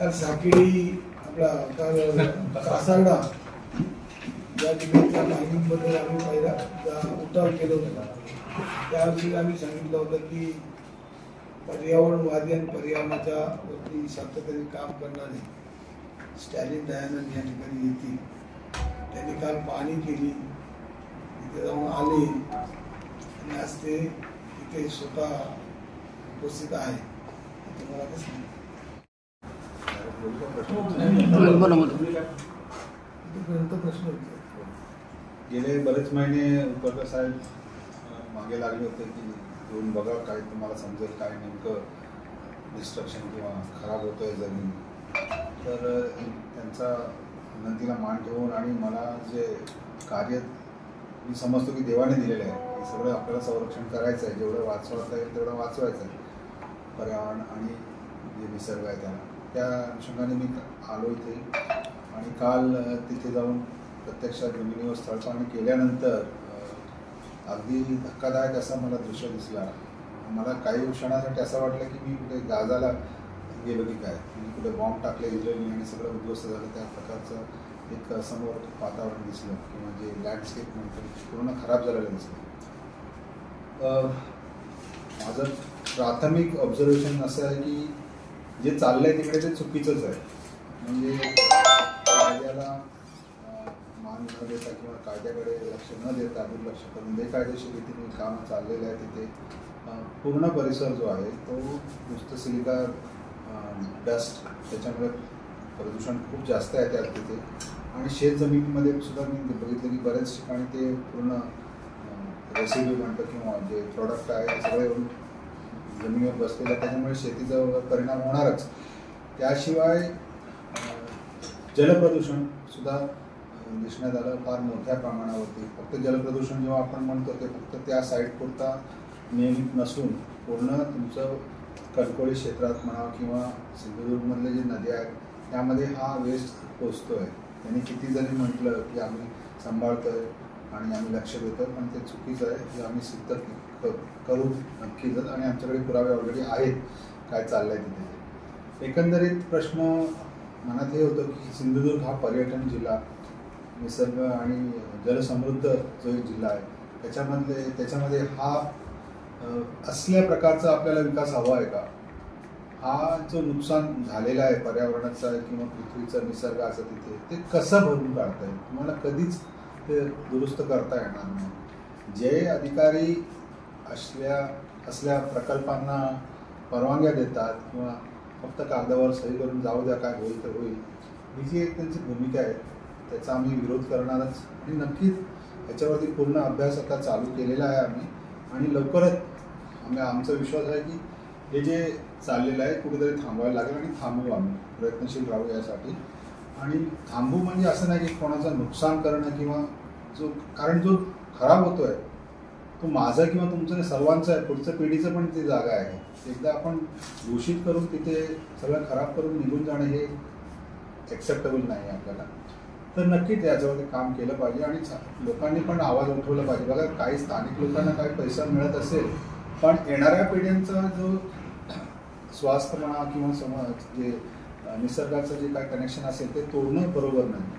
काल साकेळी आपला कासारडा या ठिकाणच्या माहितीबद्दल आम्ही पहिला उठाव केला होता. त्यावेळी आम्ही सांगितलं होतं की पर्यावरणवादी आणि पर्यावरणाच्या वरती सातत्याने काम करणारे स्टॅलिन दयानंद या ठिकाणी येतील. त्यांनी काल पाहणी केली, तिथे जाऊन आले आणि आज ते इथे स्वतः उपस्थित आहे. तुम्हाला कसं प्रश्न होते. गेले बरेच महिने उपकर साहेब मागे लागले होते की येऊन बघा काय तुम्हाला समजेल काय नेमकं डिस्ट्रक्शन किंवा खराब होतोय जमीन. तर त्यांचा विनंतीला मान ठेवून आणि मला जे कार्य मी समजतो की देवाने दिलेलं आहे हे सगळं आपल्याला संरक्षण करायचं आहे. जेवढं वाचवता येईल तेवढं वाचवायचं आहे पर्यावरण आणि जे निसर्ग आहे त्याला. त्या अनुषंगाने मी आलो इथे आणि काल तिथे जाऊन प्रत्यक्षात जमिनीवर स्थळपाहणी केल्यानंतर अगदी धक्कादायक असा मला दृश्य दिसला. मला काही क्षणासाठी असं वाटलं की मी कुठे गाजाला गेलो की काय, म्हणजे कुठे बॉम्ब टाकले इजरायली आणि सगळं उद्ध्वस्त झालं त्या प्रकारचं एक समोर वातावरण दिसलं किंवा जे लँडस्केप म्हणतो पूर्ण खराब झालेलं दिसलं. माझं प्राथमिक ऑब्झर्वेशन असं आहे की जे चाललंय तिकडे ते चुकीचंच आहे. म्हणजे कायद्याला मान न देता किंवा कायद्याकडे लक्ष न देता दुर्लक्ष करून बेकायदेशीर रीतीने काम चाललेलं आहे. तिथे पूर्ण परिसर जो आहे तो नुसतं सिलिका डस्ट त्याच्यामुळे प्रदूषण खूप जास्त आहे त्यात तिथे. आणि शेतजमिनीमध्ये सुद्धा मी बघितलं की बऱ्याच ठिकाणी ते पूर्ण रेसिड्यू म्हणतं किंवा जे प्रोडक्ट आहे ते सगळे जमिनीवर बसलेलं आहे. त्याच्यामुळे शेतीचा परिणाम होणारच. त्याशिवाय जलप्रदूषण सुद्धा दिसण्यात आलं फार मोठ्या प्रमाणावरती. फक्त जलप्रदूषण जेव्हा आपण म्हणतो ते फक्त त्या साईडपुरता नियमित नसून पूर्ण तुमचं कणकोळी क्षेत्रात म्हणा किंवा सिंधुदुर्गमधले जे नद्या आहेत त्यामध्ये हा वेस्ट पोचतो आहे. त्यांनी किती जरी म्हटलं की आम्ही सांभाळतो आहे आणि आम्ही लक्ष देतो पण ते चुकीचं आहे. हे आम्ही सिद्ध करू नक्कीच आणि आमच्याकडे पुरावे ऑलरेडी आहेत काय चाललं आहे तिथे. एकंदरीत प्रश्न मनात हे होतं की सिंधुदुर्ग हा पर्यटन जिल्हा, निसर्ग आणि जलसमृद्ध जो एक जिल्हा आहे त्याच्यामध्ये हा असल्या प्रकारचा आपल्याला विकास हवा आहे का? हा जो नुकसान झालेला आहे पर्यावरणाचा किंवा पृथ्वीचा निसर्गाचा तिथे ते कसं भरून काढता येईल? तुम्हाला कधीच ते दुरुस्त करता येणार नाही. जे अधिकारी असल्या प्रकल्पांना परवानग्या देतात किंवा फक्त कागदावर सही करून जाऊ द्या काय होईल तर होईल, ही जी एक त्यांची भूमिका आहे त्याचा आम्ही विरोध करणारच. आणि नक्कीच याच्यावरती पूर्ण अभ्यास आता चालू केलेला आहे आम्ही आणि लवकरच आमचा विश्वास आहे की हे जे चाललेलं आहे कुठेतरी थांबवायला लागेल आणि थांबवू आम्ही प्रयत्नशील राहू यासाठी. आणि थांबू म्हणजे असं नाही की कोणाचं नुकसान करणं किंवा कारण जो खराब होतो आहे तो माझा किंवा तुमचं सर्वांचं आहे, पुढच्या पिढीचं पण ती जागा आहे. एकदा आपण दूषित करून तिथे सगळं खराब करून निघून जाणं हे ॲक्सेप्टेबल नाही आहे आपल्याला. तर नक्कीच याच्यावरती काम केलं पाहिजे आणि लोकांनी पण आवाज उठवला पाहिजे. बघा काही स्थानिक लोकांना काही पैसा मिळत असेल पण येणाऱ्या पिढ्यांचा जो स्वास्थ्य म्हणा किंवा समाज जे निसर्गाचं जे काय कनेक्शन असेल ते तोडणं बरोबर नाही.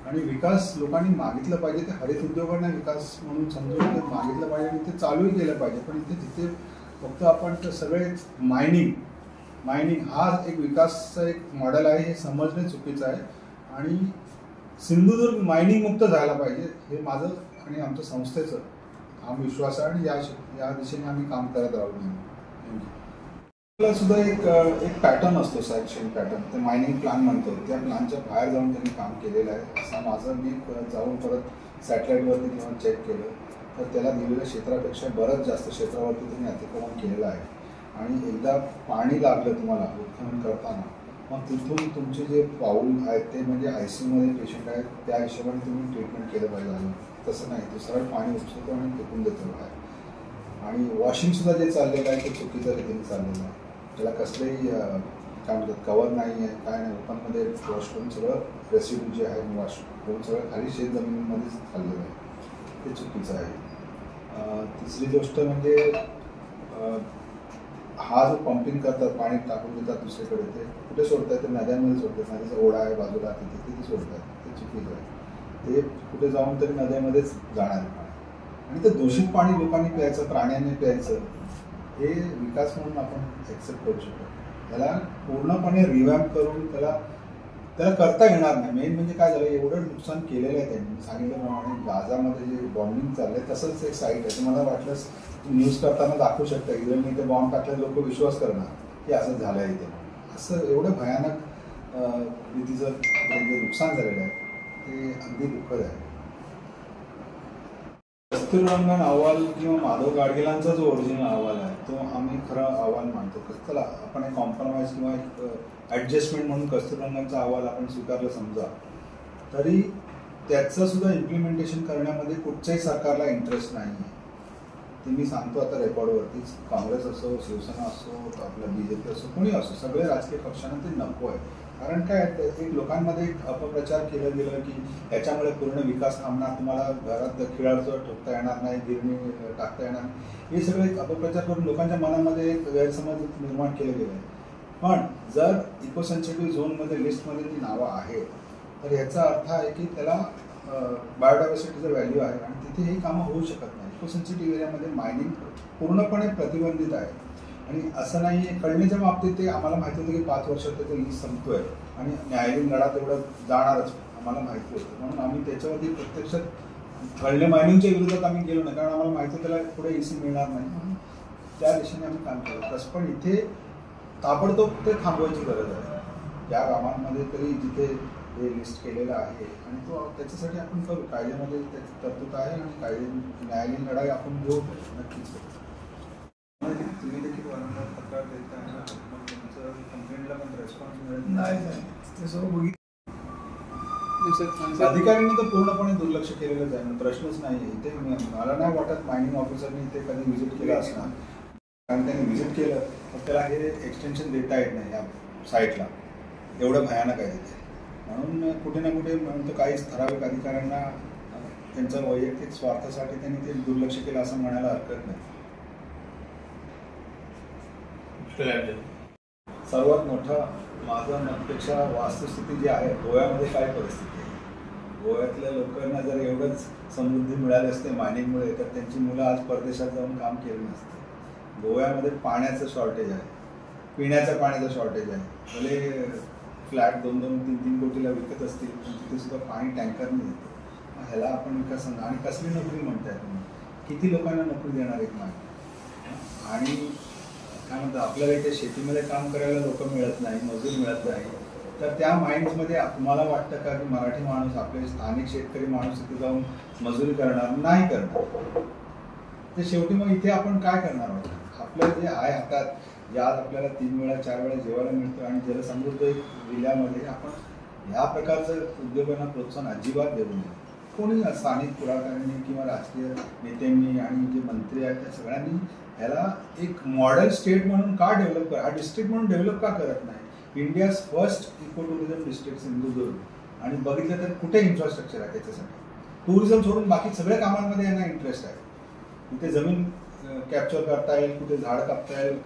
आणि विकास लोकांनी मागितलं पाहिजे. ते हरित उद्योगांना विकास म्हणून समजून ते मागितलं पाहिजे आणि ते चालूही केलं पाहिजे. पण इथे जिथे फक्त आपण सगळे मायनिंग हा एक विकासचा एक मॉडेल आहे हे समजणे चुकीचं आहे. आणि सिंधुदुर्ग मायनिंग मुक्त झाला पाहिजे हे माझं आणि आमच्या संस्थेचं आम विश्वास आहे आणि या दिशेने आम्ही काम करत राहू. सुद्धा एक पॅटर्न असतो सायक्शन पॅटर्न, ते मायनिंग प्लॅन म्हणतो. त्या प्लॅनच्या बाहेर जाऊन त्यांनी काम केलेलं आहे असं माझं मी जाऊन परत सॅटेलाईटवरती किंवा चेक केलं तर त्याला दिलेल्या क्षेत्रापेक्षा बरंच जास्त क्षेत्रावरती त्यांनी अतिक्रमण केलेलं आहे. आणि एकदा पाणी लागलं तुम्हाला उत्खनन करताना मग तिथून तुमचे जे पाऊल आहेत ते म्हणजे ICUमध्ये पेशंट आहेत त्या हिशोबाने तुम्ही ट्रीटमेंट केलं पाहिजे. झालं तसं नाही, तो सरळ पाणी उचलतो आणि फेकून देतो आहे. आणि वॉशिंगसुद्धा जे चाललेलं आहे ते चुकीच्या रीतीने चाललेलं आहे. त्याला कसलेही काय म्हणतात कवर नाही आहे काय नाही, ओपनमध्ये वॉश करून सगळं रेसिड्यू जे आहे वॉश करून सगळं खाली शेत जमिनीमध्येच चाललेलं आहे, ते चुकीचं आहे. तिसरी गोष्ट म्हणजे हा जो पंपिंग करतात, पाणी टाकून देतात दुसरीकडे, ते कुठे सोडतात? ते नद्यांमध्ये सोडतात. नदीचा ओढा आहे बाजूला, तिथे सोडतात. ते चुकीचं आहे. ते कुठे जाऊन तरी नद्यामध्येच जाणार आहे पाणी, आणि ते दूषित पाणी लोकांनी प्यायचं, प्राण्यांनी प्यायचं, हे विकास म्हणून आपण ॲक्सेप्ट करू शकतो. त्याला पूर्णपणे रिवॅम्प करून त्याला करता येणार नाही. मेन म्हणजे काय झालं, एवढं नुकसान केलेलं आहे त्यांनी. सांगितल्याप्रमाणे गाझामध्ये जे बॉम्बिंग चाललंय तसंच एक साईट आहे. तुम्हाला वाटलंच न्यूज करताना दाखवू शकता, इजरायलने ते बॉम्ब टाकले, लोक विश्वास करणार की असं झालं आहे. इथे असं एवढं भयानक रीतीचं जे नुकसान झालेलं आहे ते अगदी दुःखद आहे. कस्तुररंगन अहवाल किंवा माधव गाडगिलांचा जो ओरिजिनल अहवाल आहे तो आम्ही खरा अहवाल मानतो. चला आपण एक कॉम्प्रोमाइज किंवा एक ॲडजस्टमेंट म्हणून कस्तुररंगनचा अहवाल आपण स्वीकारला समजा, तरी त्याचं सुद्धा इम्प्लिमेंटेशन करण्यामध्ये कुठच्याही सरकारला इंटरेस्ट नाही आहे. ते मी सांगतो आता रेकॉर्डवरतीच. काँग्रेस असो, शिवसेना असो, आपला BJP असो, कोणी असो, सगळे राजकीय पक्षांना ते नको आहे. कारण काय, एक लोकांमध्ये एक अपप्रचार केला गेला की याच्यामुळे पूर्ण विकास थांबणार, तुम्हाला घरात खिळाचं ठोकता येणार नाही, गिरणी टाकता येणार नाही, हे सगळं एक अपप्रचार करून लोकांच्या मनामध्ये एक गैरसमज निर्माण केलं गेलं आहे. पण जर इको सेन्सिटिव्ह झोनमध्ये लिस्टमध्ये ती नावं आहेत, तर याचा अर्थ आहे की त्याला बायोडायव्हर्सिटीचं व्हॅल्यू आहे आणि तिथे ही कामं होऊ शकत नाही. इको सेन्सिटिव्ह एरियामध्ये मायनिंग पूर्णपणे प्रतिबंधित आहे. आणि असं नाही आहे, कळण्याच्या बाबतीत ते आम्हाला माहिती होतं की 5 वर्षात त्याचा लीज संपतोय आणि न्यायालयीन लढा तेवढं जाणारच, आम्हाला माहिती होतं. म्हणून आम्ही त्याच्यावरती प्रत्यक्षात कळणे मायनिंगच्या विरोधात आम्ही गेलो नाही, कारण आम्हाला माहिती होतं त्याला पुढे EC मिळणार नाही. म्हणून त्या दिशेने आम्ही काम केलं. तसं पण इथे ताबडतोब ते थांबवायची गरज आहे. या गावांमध्ये तरी जिथे हे लिस्ट केलेलं आहे आणि तो त्याच्यासाठी आपण करू. कायद्यामध्ये त्याची तरतूद आहे आणि कायदे न्यायालयीन लढाई आपण घेऊ, नक्कीच करू. तुम्ही देखील वारंवार तक्रार देत आहे ना, मग तुमचं कंप्लेंटला पण रेस्पॉन्स मिळत नाही. ते सर्व बघितलं अधिकाऱ्यांनी तर पूर्णपणे दुर्लक्ष केलेलंच आहे. प्रश्नच नाही आहे. इथे मला नाही वाटत मायनिंग ऑफिसरनी इथे कधी व्हिजिट केलं असणार, कारण त्यांनी व्हिजिट केलं तर त्याला हे एक्सटेन्शन देता येत नाही या साईटला, एवढं भयानक आहे तिथे. म्हणून कुठे ना कुठे म्हणतो काही ठराविक अधिकाऱ्यांना त्यांच्या वैयक्तिक स्वार्थासाठी त्यांनी ते दुर्लक्ष केलं असं म्हणायला हरकत नाही. सर्वात मोठं माझं मतपेक्षा वास्तुस्थिती जी आहे, गोव्यामध्ये काय परिस्थिती आहे. गोव्यातल्या लोकांना जर एवढंच समृद्धी मिळाली असते मायनिंगमुळे, तर त्यांची मुलं आज परदेशात जाऊन काम केलं नसतं. गोव्यामध्ये पाण्याचं शॉर्टेज आहे, पिण्याच्या पाण्याचं शॉर्टेज आहे. भले फ्लॅट 2-2, 3-3 कोटीला विकत असतील, पण तिथे सुद्धा पाणी टँकरने येतं. ह्याला आपण विकास सांगा. आणि कसली नोकरी म्हणताय तुम्ही? किती लोकांना नोकरी देणार एक माहिती? आणि काय म्हणतात, आपल्याला इथे शेतीमध्ये काम करायला लोक मिळत नाही, मजूर मिळत नाही, तर त्या माइंड्समध्ये तुम्हाला वाटतं का की मराठी माणूस, आपले स्थानिक शेतकरी माणूस इथे जाऊन मजुरी करणार नाही? करणार. ते शेवटी मग इथे आपण काय करणार आहोत? आपलं जे आहे हातात, जे आज आपल्याला 3 वेळा 4 वेळा जेवायला मिळतं आणि जलसमृद्ध एक जिल्ह्यामध्ये आपण ह्या प्रकारचं उद्योगांना प्रोत्साहन अजिबात देऊ नये. कोणी स्थानिक पुढाकारांनी किंवा राजकीय नेत्यांनी आणि जे मंत्री आहेत त्या सगळ्यांनी ह्याला एक मॉडेल स्टेट म्हणून का डेव्हलप करा, हा डिस्ट्रिक्ट म्हणून डेव्हलप का करत नाही? India's first eco tourism district Sindhudurg, आणि बघितलं तर कुठे इन्फ्रास्ट्रक्चर आहे त्याच्यासाठी? टुरिझम सोडून बाकी सगळ्या कामांमध्ये यांना इंटरेस्ट आहे. इथे जमीन कॅप्चर करता येईल, कुठे झाड कापता येईल,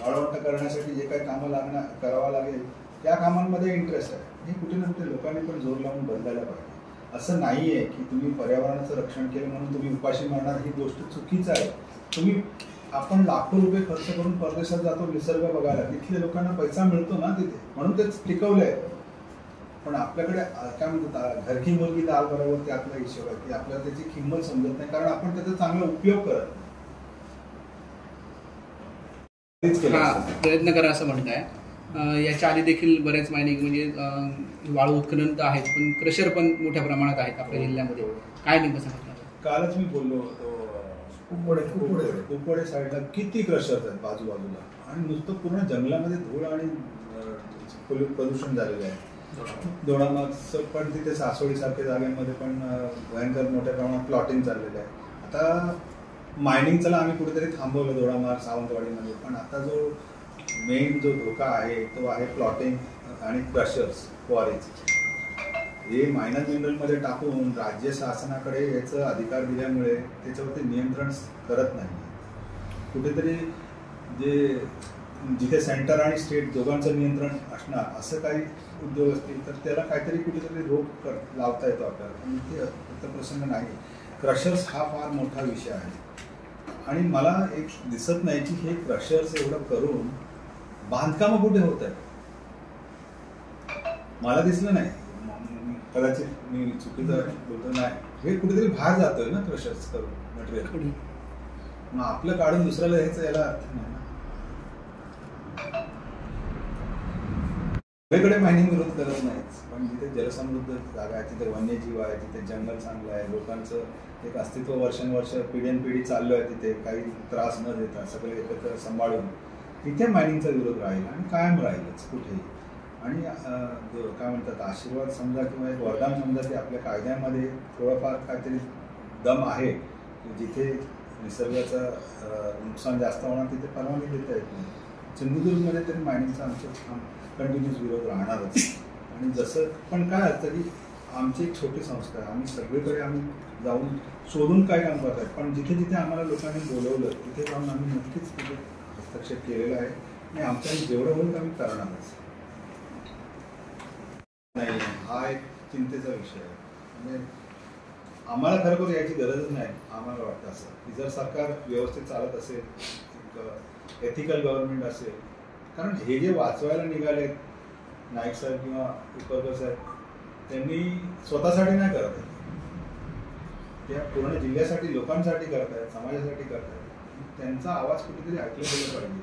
वाळवंट करण्यासाठी जे काही कामं करावं लागेल त्या कामांमध्ये इंटरेस्ट आहे. हे कुठे ना कुठे लोकांनी पण जोर लावून बदलायला पाहिजे. असं नाही आहे की तुम्ही पर्यावरणाचं रक्षण केलं म्हणून तुम्ही उपाशी मारणार, ही गोष्ट चुकीचं आहे. तुम्ही आपण लाखो रुपये खर्च करून परदेशात जातो निसर्ग बघायला, तिथल्या लोकांना पैसा मिळतो ना तिथे, म्हणून तेच टिकवलंय. पण आपल्याकडे काय म्हणतात, घरकी मुलगी दाल बरोबर त्यातला हिशोब आहे की आपल्याला त्याची किंमत समजत नाही, कारण आपण त्याचा चांगला उपयोग करत नाही. प्रयत्न करा असं म्हणताय. याच्या आधी देखील बऱ्याच मायनिंग म्हणजे वाळू उत्खनन तर आहेत, पण क्रशर पण मोठ्या प्रमाणात आहेत आपल्या जिल्ह्यामध्ये. काय नेमकं सांगतात? कालच मी बोललो होतो, कुपवाडे साईडला किती क्रशर्स आहेत बाजूबाजूला, आणि नुसतं पूर्ण जंगलामध्ये धूळ आणि प्रदूषण झालेलं आहे. दोडामार्ग पण तिथे सासवडीसारख्या जागांमध्ये पण भयंकर मोठ्या प्रमाणात प्लॉटिंग चाललेलं आहे. आता मायनिंगचं आम्ही कुठेतरी थांबवलं दोडामार्ग सावंतवाडीमध्ये, पण आता जो मेन जो धोका आहे तो आहे प्लॉटिंग आणि क्रशर्स, क्वारीज. हे मायनर मिनरलमध्ये टाकून राज्य शासनाकडे याचं अधिकार दिल्यामुळे त्याच्यावरती नियंत्रण करत नाही. कुठेतरी जे जिथे सेंटर आणि स्टेट दोघांचं नियंत्रण असणार असं काही उद्योग असतील तर त्याला काहीतरी कुठेतरी रोख लावता येतो आपल्याला. पण ते फक्त प्रसंग नाही. क्रशर्स हा फार मोठा विषय आहे आणि मला एक दिसत नाही की हे क्रशर्स एवढं करून बांधकामं कुठे होत आहेत. मला दिसलं नाही, कदाचित मी चुकीचं बोलतो नाही, हे कुठेतरी बाहेर जातोय ना क्रशर्स करून मटेरियल. मग आपलं काढून दुसऱ्याला द्यायचं याला अर्थ नाही ना. सगळीकडे मायनिंग विरोध करत नाहीच, पण जिथे जलसमृद्ध जागा आहे, तिथे वन्यजीव आहे, तिथे जंगल चांगलं आहे, लोकांचं एक अस्तित्व वर्षानुवर्ष पिढ्यानपिढी चाललं आहे, तिथे काही त्रास न देता सगळे एकत्र सांभाळून तिथे मायनिंगचा विरोध राहील आणि कायम राहीलच कुठेही. आणि काय म्हणतात आशीर्वाद समजा किंवा एक वरदान समजा की आपल्या कायद्यामध्ये थोडंफार काहीतरी दम आहे, जिथे निसर्गाचं नुकसान जास्त होणार तिथे परवानगी देता येत नाही. सिंधुदुर्गमध्ये तरी मायनिंगचा आमचं कंटिन्यूस विरोध राहणारच. आणि जसं पण काय असतं की आमची एक छोटी संस्था आहे, आम्ही सगळीकडे आम्ही जाऊन शोधून काय काम करत आहेत, पण जिथे जिथे आम्हाला लोकांनी बोलवलं तिथे जाऊन आम्ही नक्कीच तिथे हस्तक्षेप केलेला आहे आणि आमच्याने जेवढं होईल आम्ही करणारच नाही. हा एक चिंतेचा विषय आहे. म्हणजे आम्हाला खरोखर याची गरजच नाही. आम्हाला वाटतं असं की जर सरकार व्यवस्थित चालत असेल, एक एथिकल गव्हर्नमेंट असेल, कारण हे जे वाचवायला निघाले नाईक साहेब किंवा उपकर साहेब त्यांनी स्वतःसाठी नाही करत आहेत, त्या पूर्ण जिल्ह्यासाठी लोकांसाठी करत आहेत, समाजासाठी करत आहेत. त्यांचा आवाज कुठेतरी ऐकला गेला पाहिजे,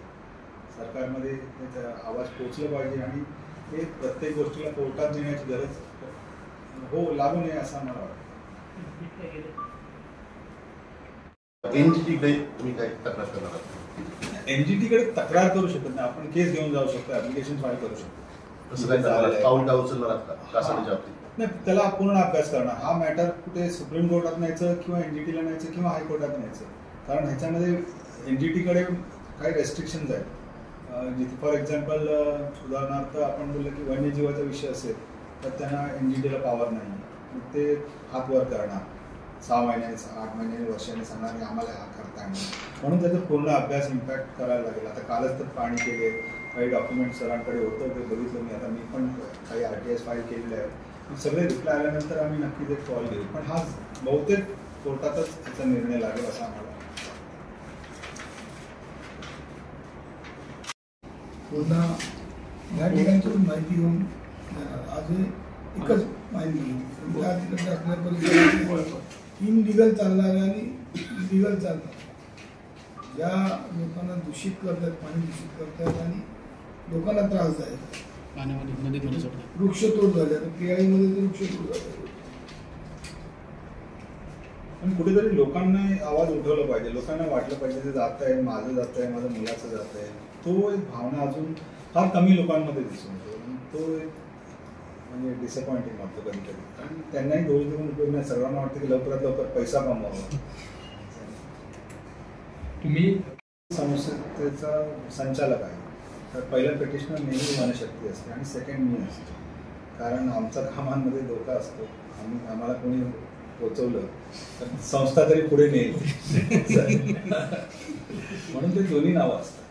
सरकारमध्ये त्याचा आवाज पोचला पाहिजे आणि हे प्रत्येक गोष्टीला कोर्टात नेण्याची गरज लागू नये असं मला वाटतं. एनजीटीकडे तुम्ही काय तक्रार करणार आहात? एनजीटीकडे तक्रार करू शकत नाही, आपण केस घेऊन जाऊ शकतो, ऍप्लिकेशन फाईल करू शकतो. तसं काय पाऊल उचलणार आहात का शासनाच्या बाबतीत? नाही, त्याला पूर्ण अभ्यास करणं. हा मॅटर कुठे सुप्रीम कोर्टात न्यायचं किंवा एनजीटीला न्यायचं किंवा हायकोर्टात न्यायचं, कारण ह्याच्यामध्ये एनजीटीकडे काही रेस्ट्रिक्शन्स आहेत. जिथे फॉर एक्झाम्पल उदाहरणार्थ आपण बोललं की वन्यजीवाचा विषय असेल तर त्यांना एनजीटीला पॉवर नाही, मग ते हात वर करणार 6 महिन्याने 8 महिन्याने वर्षाने सांगणार की आम्हाला हा करता येणार. म्हणून त्याचा पूर्ण अभ्यास इम्पॅक्ट करायला लागेल. आता कालच तर पाणी केले, काही डॉक्युमेंट सरांकडे होतं ते बघितलं मी. आता मी पण काही RTS फाईल केलेले आहेत. सगळे रिप्लाय आल्यानंतर आम्ही नक्कीच एक कॉल घेऊ, पण हा बहुतेक कोर्टातच त्याचा निर्णय लागेल असं आम्हाला. पुन्हा या ठिकाणची पण माहिती घेऊन आज एकच माहिती घेऊ. या ठिकाणी असणाऱ्या परिसराची इनलिगल चालणाऱ्या आणि लिगल चालणार ज्या लोकांना दूषित करतात, पाणी दूषित करतात आणि लोकांना त्रासदायक वृक्षतोड झाले. आता केळीमध्ये तर वृक्षतोड झाले. पण कुठेतरी लोकांना आवाज उठवला पाहिजे, लोकांना वाटलं पाहिजे ते जात आहे, माझं जात आहे, माझं मुलाचं जात आहे. तो एक भावना अजून फार कमी लोकांमध्ये दिसून येतो. तो एक म्हणजे डिसअपॉइंटिंग वाटतो कधी कधी, कारण त्यांनाही दोष देऊन उपयोग नाही. सर्वांना वाटतं की लवकरात लवकर पैसा कमवावा. तुम्ही संस्थेचा संचालक आहे तर पहिलं पिटिशनर नेहमी मनशक्ती असते आणि सेकंड मी असते, कारण आमच्या कामांमध्ये धोका असतो. आम्हाला कोणी पोचवलं तर संस्था तरी पुढे नेईल म्हणून ते दोन्ही नावं असतात.